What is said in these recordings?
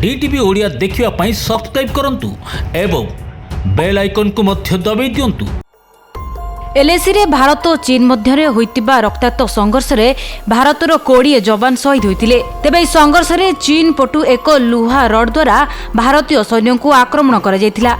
DTV Odia देखिवा पाई subscribe करंतु एवं bell icon को मध्य दबाई दियंतु। एलएसी रे भारत और चीन मध्य होइतिबा रक्ताक्त संघर्ष रे भारतर 20 जवान शहीद होइतिले। तेबे संघर्ष रे चीन पटु एक लुहा रड द्वारा भारतीय सैन्य को आक्रमण करा जायतिला,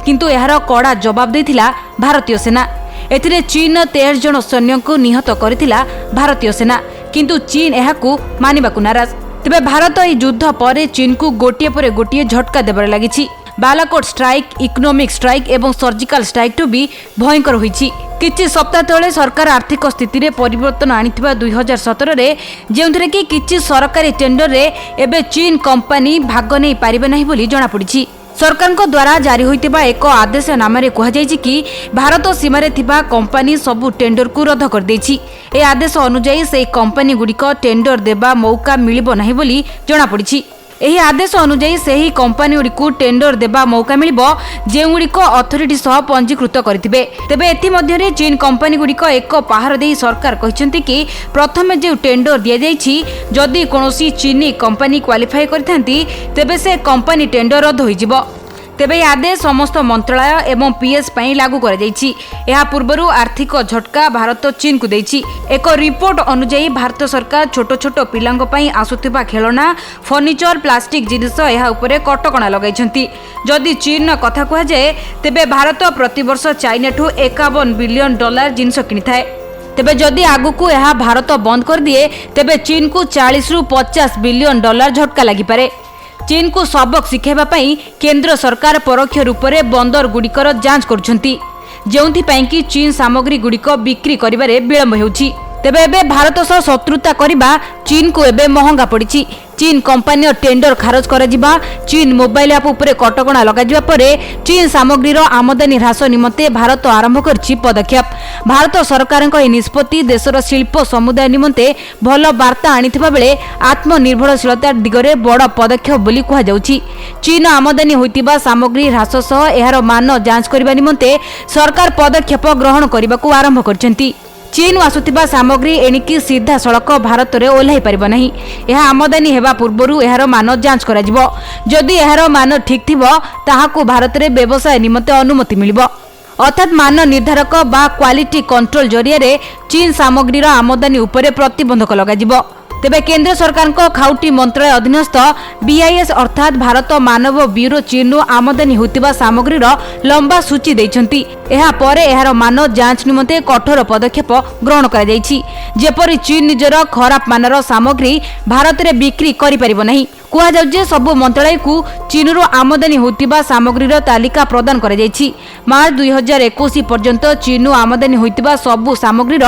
किंतु एहार कड़ा जवाब देथिला भारतीय सेना। एथिरे चीन 13 जन सैन्य को निहत करथिला भारतीय सेना, किंतु चीन एहाकू मानिबाकू नाराज। तेबे भारत एही युद्ध पर चीन को गोटिए पर गोटिए झटका देबार लागिछि। बालाकोट स्ट्राइक, इकोनॉमिक स्ट्राइक एवं सर्जिकल स्ट्राइक टू भी भयंकर होइछि। किछि सप्ताह तले सरकार आर्थिक स्थिति रे परिवर्तन आनिथिबा 2017 रे जेउथरे कि किछि सरकारी टेंडर रे एबे चीन कंपनी भाग नै पारिबे नाही बोली जणा पड़िछि। सरकार को द्वारा जारी होइतिबा एक आदेश नाम कह जायछि कि भारत सीमार थिबा कंपनी सबु टेंडर को रद्द कर देछि। ए आदेश अनुसार से कंपनी गुड़िक टेंडर देबा मौका मिलिबो नाही बोली जणा पड़िछि। एही आदेश अनुसार सेही कंपनी गुड़िक टेंडर देबा मौका मिलिबो जेउगुड़िक अथॉरिटी सह पंजीकृत करथिबे। तेबे एथि मध्यरे चीन कंपनी गुड़िक एक पहार देई सरकार कहिसंती कि प्रथमे जे टेंडर दिया जायछि जदि कोनोसी चीनी कंपनी क्वालिफाई करथांती तेबे से कंपनी टेंडर रद्द होइजिबो। तेबे आदेश समस्त मंत्रालय एवं पीएस पई लागू कर जायछि। एहा पूर्वरु आर्थिक झटका भारत चीन को देछि। एक रिपोर्ट अनुसार भारत सरकार छोट छोट पिलांग पई आसुथिबा खेलना, फर्निचर, प्लास्टिक जिनिस एहा उपरे कटकणा लगाइछंती। जदि चीन कथा कह जाए तेबे भारत प्रति वर्ष चाइना ठू $51 बिलियन जिनिस किनिथाए। तेबे जदि आगु को यह भारत बंद कर दिए तेबे चीन को 40 ରୁ 50 बिलियन डॉलर झटका लागि पारे। चीन को सबक शिखाइबा पई केंद्र सरकार परोक्ष रूप से बंदर गुड़िकर जांच करुछंती, जेउथि पई कि चीन सामग्री गुड़िक बिक्री करिबारे विलंब हेउछि। तेबे एबे भारत सह शत्रुता करिबा चीन को एबे महंगा पड़िछि। चीन कंपनी टेंडर खारज करा जिबा, चीन मोबाइल ऐप उपरे कटकणा लगा जिबा परे चीन सामग्रीर आमदानी ह्रास निमंते भारत आरंभ करछि पदक्षेप। भारत सरकारक ए निष्पत्ति देशर शिल्प समुदाय निमंते भल वार्ता आनिथिबा बेले आत्मनिर्भरशीलता दिगरे बड़ पदक्षेप बोली कहा जाउछि। चीन आमदानी होइतिबा सामग्री ह्रास सह एहार मान जांच करिबा निमंते सरकार पदक्षेप ग्रहण करिबाकू आरंभ करछंती। चीन आसुथिबा सामग्री एणिकी सीधा सड़क भारत में ओह्लाई पारिब नाही। यह आमदानी हेबा पूर्वरु एहार मान जांच करा जिवो। जदि एहार मान ठीक थिबो ताहाकू भारत में व्यवसाय निमंते अनुमति मिलिबो। अर्थात मान निर्धारक बा क्वालिटी कंट्रोल जरिया चीन सामग्रीर आमदानी उपरे प्रतिबंधक लगाजिबो। तेबे केंद्र सरकार को खाउटी मंत्रालय अधीनस्थ बीआईएस अर्थात भारत मानव ब्यूरो चीन आमदानी होतिबा सामग्रीर लंबा सूची दैछंती। एहा परे एहार मान जांच निमंते कठोर पदक्षेप ग्रहण करा जायछि, जेपरि चीन निजर खराब मानर सामग्री भारत रे बिक्री करि परिबो नाही। कुआ जाउ जे सब मंत्रालय को चीन रो आमदानी होतिबा सामग्रीर तालिका प्रदान करा जायछि। मार्च 2021 पर्यंत चीन आमदानी होतिबा सब सामग्रीर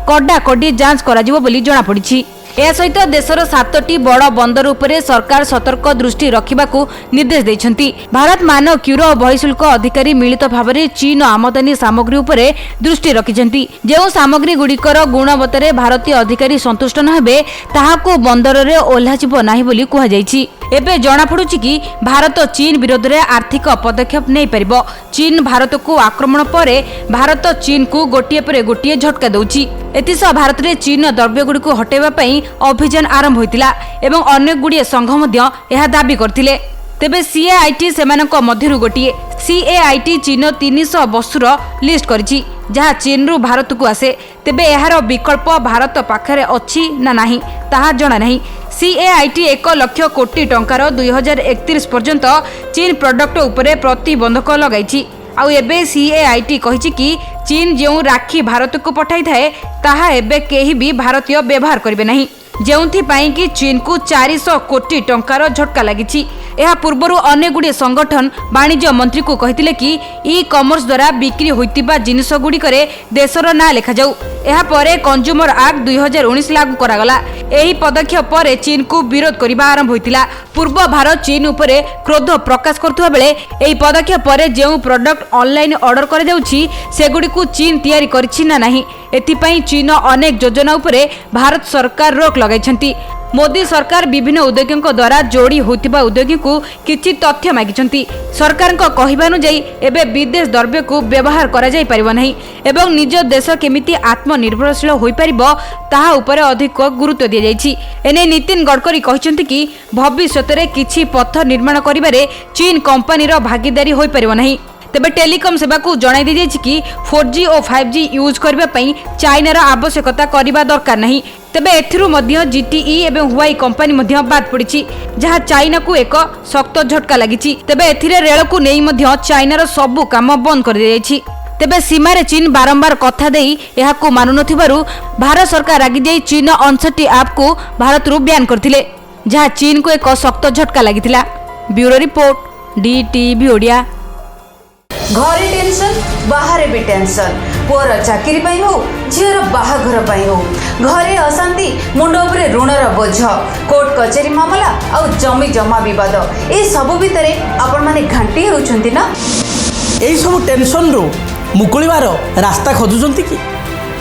कड़ा कड़ी जांच करा जिवो बोली जणा पड़िछि। या सहित देशर 7टी बड़ बंदर उपरे सरकार सतर्क दृष्टि रखिबाकू निर्देश दैछंती। भारत मान क्यूर और बहिशुल्क अधिकारी मिलित भावरे चीन आमदानी सामग्री उपरे दृष्टि रखिछंती। जेउ सामग्री गुड़िकर गुणवत्ता भारतीय अधिकारी संतुष्ट न हेबे ताहाकू बंदर रे ओल्हाजिबो नाही बोली कहा जायछि। एबे जणा पड़ुछि कि भारत चीन विरोध में आर्थिक पदक्षेप नहीं पारिबो। चीन भारत को आक्रमण परे भारत चीन को गोटिए पर गोटिए झटका दउछि। एतिसह भारत में चीन द्रव्य गुड़ी को हटेबा पई अभियान आरंभ होइतिला एवं अनेक गुड़िए संघ मध्य यह दाबी करथिले। तेबे सीएआईटी सेमानक मध्यरु गोटिए। सीएआईटी चीन 300 वस्तुर लिस्ट करिछि जहाँ चीन रु भारत को आसे। तेबे एहार विकल्प भारत पाखरे अछि ना नाही ताहा जणा नाही। सीएआईटी 1 लाख कोटी टंकार 2031 पर्यंत चीन प्रोडक्ट उपरे प्रतिबंधक लगाइछि। आउ एबे सीएआईटी कहिछि कि चीन जो राखी भारत को पठाई थाए ताहा एबे केही भी भारतीय व्यवहार करिवे नाही, जेउथि पई कि चीन को 400 कोटी टंकार झटका लागिछि। यह पूर्वरु अनेक गुड़िए संगठन वाणिज्य मंत्री को कहिथिले कि ई कॉमर्स द्वारा बिक्री होइतिबा जिनिस गुड़िकरे देशर ना लेखा जाऊ। यह परे कंज्यूमर एक्ट 2019 लागू करागला। एही पदक्षेप परे चीन को विरोध करिबा आरंभ होइतिला। पूर्व भारत चीन उपरे क्रोध प्रकाश करथुवा बेले एही पदक्षेप परे जेउ प्रोडक्ट ऑनलाइन ऑर्डर करे जाउछि सेगुडी को चीन तैयारी करिछि ना नाही एथिपई चीन अनेक योजना उपरे भारत सरकार रोक लगाइछंती। मोदी सरकार विभिन्न उद्योगीों द्वारा जोड़ी होतिबा उद्योगी को किछि तथ्य मागिचंती। सरकार को कहबानुଯାयी एबे विदेश द्रव्य को व्यवहार करा जाई परिबो नाही एवं निज देश केमिति आत्मनिर्भरशील होई परिबो ताहा उपरे अधिक गुरुत्व दिया जायछि। एने नितिन गडकरी कहिसंती कि भविष्य में किछि पथ निर्माण करिबारे चीन कंपनी रो भागीदारी होई परिबो नाही। तेबे टेलीकॉम सेवा को जणाई दी जायछि कि 4G और 5G यूज करबा पई चाइनार आवश्यकता करबा दरकार नाही। तेबे एथिरु मध्य जीटीई एवं हुआई कंपनी मध्य बाद पड़िछि जहां चाइना को एक शक्त झटका लागिछि। तेबे एथिरे रेल को नेई मध्य चाइनार सबु काम बंद कर दिया जायछि। तेबे सीमारे चीन बारंबार कथा देई एहाकू मानु नथिबारु भारत सरकार रागी जाई चीन 59 ऐप को भारतरु बैन करथिले जहां चीन को एक शक्त झटका लागिथिला। Bureau report DTV Odia. घरे टेंशन बाहर भी टेंशन पुअर चाकरी पाई हो झीर बाहाघर पाई हो घरे अशांति मुंड उपरे ऋणर बोझ कोर्ट कचेरी मामला और जमी जमा विवाद ए सब भितर आपण माने घांटी होउछंती ना। एई सब टेंशन रो मुकुलिबार रास्ता खोजुचंती कि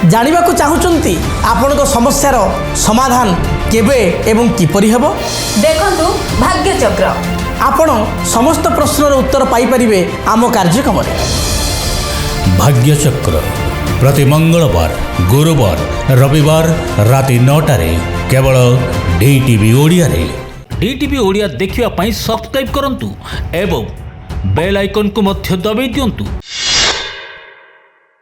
जानिबाकू चाहुचंती आपनको समस्यार समाधान केबे एवं किपरि हेबो। देखंतु भाग्य चक्र आपण समस्त प्रश्नर उत्तर पाई परिबे आम कार्यक्रम रे। भाग्यचक्र प्रति मंगलवार गुरुवार रविवार राति 9टारे केवल डीटीवी ओडिया रे। डीटीवी ओडिया देखिवा पई सब्सक्राइब करंतु एवं बेल आइकन को मध्य दबाई दियंतु।